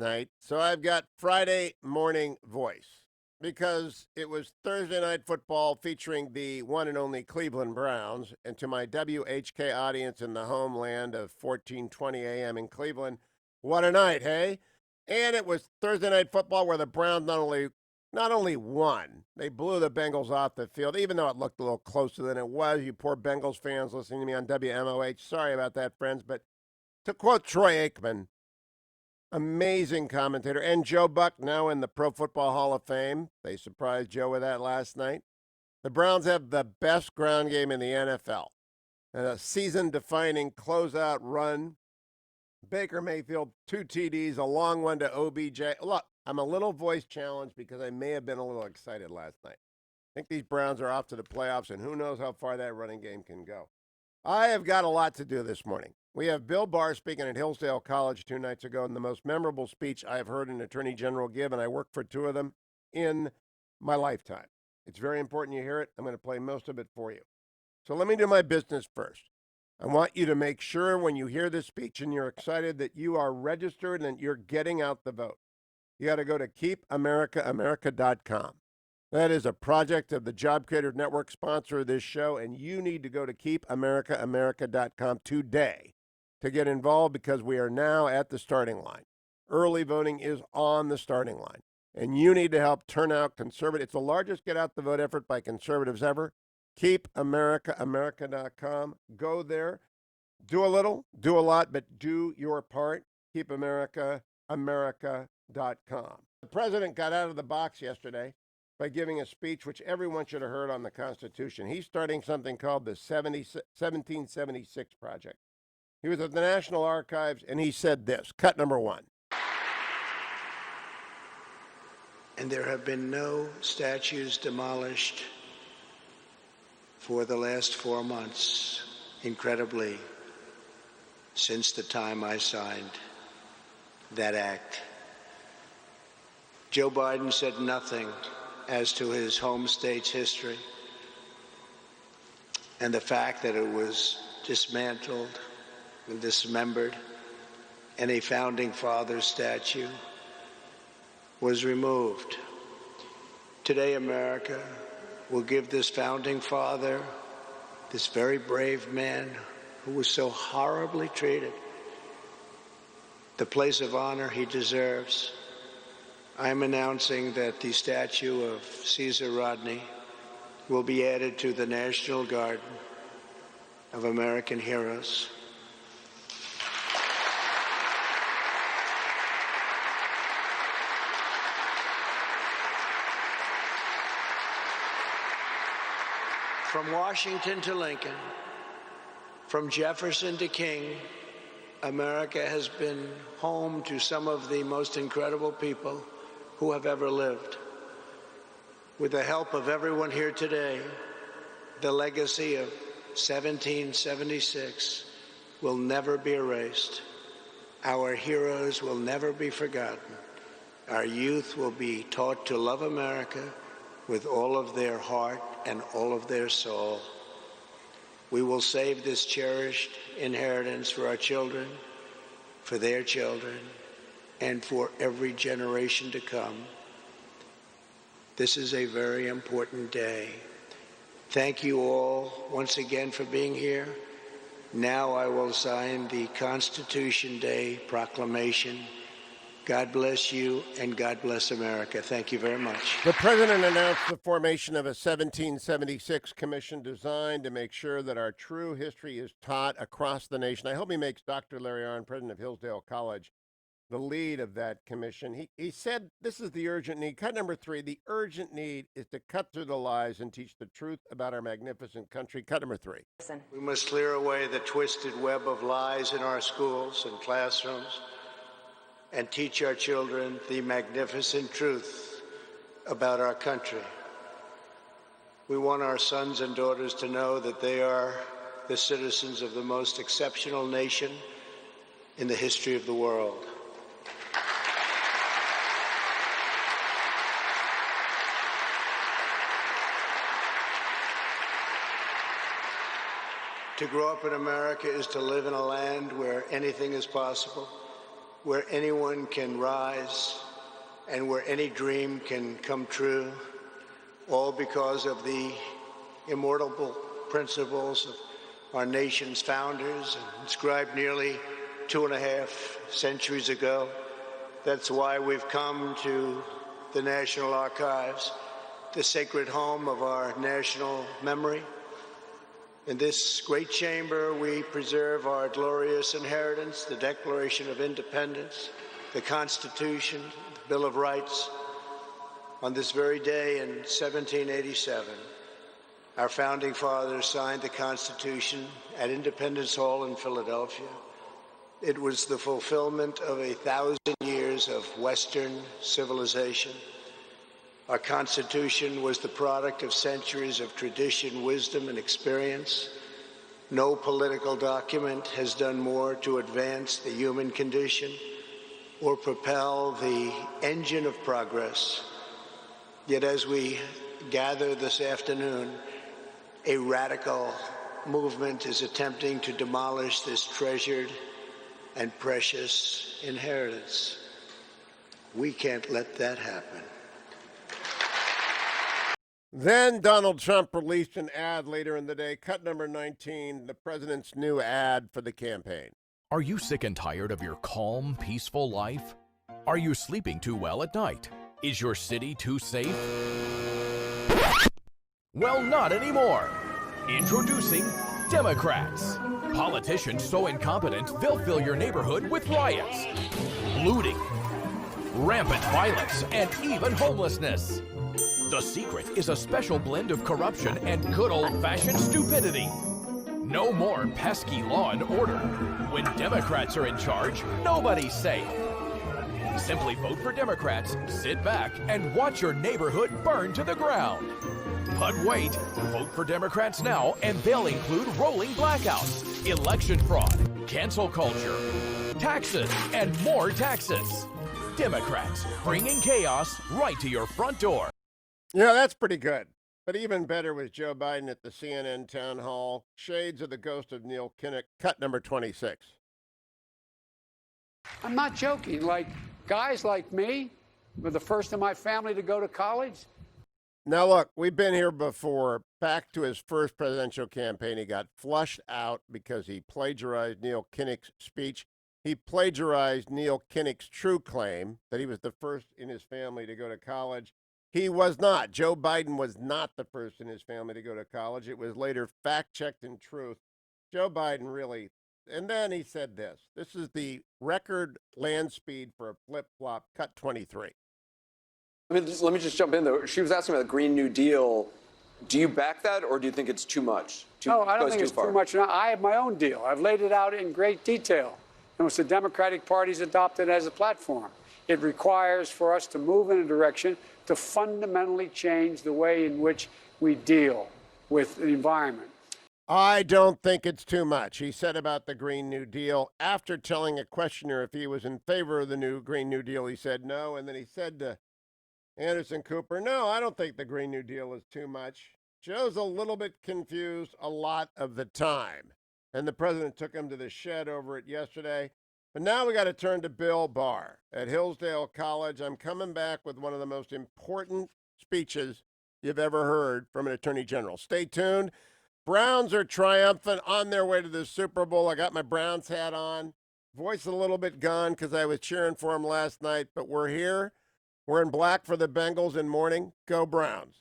night, so I've got Friday morning voice because it was Thursday night football featuring the one and only Cleveland Browns. And to my WHK audience in the homeland of 1420 a.m. in Cleveland, what a night, hey? And it was Thursday night football where the Browns not only won, they blew the Bengals off the field, even though it looked a little closer than it was. You poor Bengals fans listening to me on WMOH, sorry about that, friends. But to quote Troy Aikman, amazing commentator, and Joe Buck, now in the Pro Football Hall of Fame. They surprised Joe with that last night. The Browns have the best ground game in the NFL. And a season-defining closeout run. Baker Mayfield, 2 TDs, a long one to OBJ. Look, I'm a little voice challenged because I may have been a little excited last night. I think these Browns are off to the playoffs, and who knows how far that running game can go. I have got a lot to do this morning. We have Bill Barr speaking at Hillsdale College 2 nights ago, and the most memorable speech I have heard an attorney general give, and I worked for 2 of them in my lifetime. It's very important you hear it. I'm going to play most of it for you. So let me do my business first. I want you to make sure when you hear this speech and you're excited that you are registered and you're getting out the vote. You got to go to keepamericaamerica.com. That is a project of the Job Creator Network, sponsor of this show, and you need to go to keepamericaamerica.com today to get involved because we are now at the starting line. Early voting is on the starting line, and you need to help turn out conservative. It's the largest get-out-the-vote effort by conservatives ever. Keepamericaamerica.com. Go there. Do a little, do a lot, but do your part. Keepamericaamerica.com. The president got out of the box yesterday by giving a speech which everyone should have heard on the Constitution. He's starting something called the 1776 Project. He was at the National Archives, and he said this, cut number 1. And there have been no statues demolished for the last 4 months, incredibly, since the time I signed that act. Joe Biden said nothing as to his home state's history and the fact that it was dismantled and dismembered and a founding father statue was removed. Today, America will give this founding father, this very brave man who was so horribly treated, the place of honor he deserves. I'm announcing that the statue of Caesar Rodney will be added to the National Garden of American Heroes. From Washington to Lincoln, from Jefferson to King, America has been home to some of the most incredible people who have ever lived. With the help of everyone here today, the legacy of 1776 will never be erased. Our heroes will never be forgotten. Our youth will be taught to love America with all of their heart and all of their soul. We will save this cherished inheritance for our children, for their children, and for every generation to come. This is a very important day. Thank you all once again for being here. Now I will sign the Constitution Day proclamation. God bless you, and God bless America. Thank you very much. The president announced the formation of a 1776 commission designed to make sure that our true history is taught across the nation. I hope he makes Dr. Larry Arnn, president of Hillsdale College, the lead of that commission. He said this is the urgent need. Cut number 3, the urgent need is to cut through the lies and teach the truth about our magnificent country. Cut number 3. We must clear away the twisted web of lies in our schools and classrooms and teach our children the magnificent truth about our country. We want our sons and daughters to know that they are the citizens of the most exceptional nation in the history of the world. To grow up in America is to live in a land where anything is possible. where anyone can rise and where any dream can come true, all because of the immortal principles of our nation's founders, inscribed nearly 2.5 centuries ago. That's why we've come to the National Archives, the sacred home of our national memory. In this great chamber, we preserve our glorious inheritance, the Declaration of Independence, the Constitution, the Bill of Rights. On this very day in 1787, our founding fathers signed the Constitution at Independence Hall in Philadelphia. It was the fulfillment of 1,000 years of Western civilization. Our Constitution was the product of centuries of tradition, wisdom, and experience. No political document has done more to advance the human condition or propel the engine of progress. Yet as we gather this afternoon, a radical movement is attempting to demolish this treasured and precious inheritance. We can't let that happen. Then Donald Trump released an ad later in the day, cut number 19, the president's new ad for the campaign. Are you sick and tired of your calm, peaceful life? Are you sleeping too well at night? Is your city too safe? Well, not anymore. Introducing Democrats. Politicians so incompetent, they'll fill your neighborhood with riots, looting, rampant violence, and even homelessness. The secret is a special blend of corruption and good old-fashioned stupidity. No more pesky law and order. When Democrats are in charge, nobody's safe. Simply vote for Democrats, sit back, and watch your neighborhood burn to the ground. But wait, vote for Democrats now, and they'll include rolling blackouts, election fraud, cancel culture, taxes, and more taxes. Democrats, bringing chaos right to your front door. Yeah, that's pretty good. But even better was Joe Biden at the CNN town hall. Shades of the ghost of Neil Kinnock, cut number 26. I'm not joking. Like, guys like me were the first in my family to go to college. Now, look, we've been here before. Back to his first presidential campaign, he got flushed out because he plagiarized Neil Kinnock's speech. He plagiarized Neil Kinnock's true claim that he was the first in his family to go to college. He was not. Joe Biden was not the first in his family to go to college. It was later fact-checked in truth. Joe Biden really, and then he said this. This is the record land speed for a flip-flop, cut 23. Let me just jump in, though. She was asking about the Green New Deal. Do you back that, or do you think it's too much? No, I don't think it's too much. I have my own deal. I've laid it out in great detail. And which the Democratic Party's adopted as a platform. It requires for us to move in a direction to fundamentally change the way in which we deal with the environment. I don't think it's too much, he said about the Green New Deal. After telling a questioner if he was in favor of the new Green New Deal, he said no. And then he said to Anderson Cooper, no, I don't think the Green New Deal is too much. Joe's a little bit confused a lot of the time. And the president took him to the shed over it yesterday. But now we got to turn to Bill Barr at Hillsdale College. I'm coming back with one of the most important speeches you've ever heard from an attorney general. Stay tuned. Browns are triumphant on their way to the Super Bowl. I got my Browns hat on. Voice a little bit gone because I was cheering for them last night, but we're here. We're in black for the Bengals in mourning. Go Browns.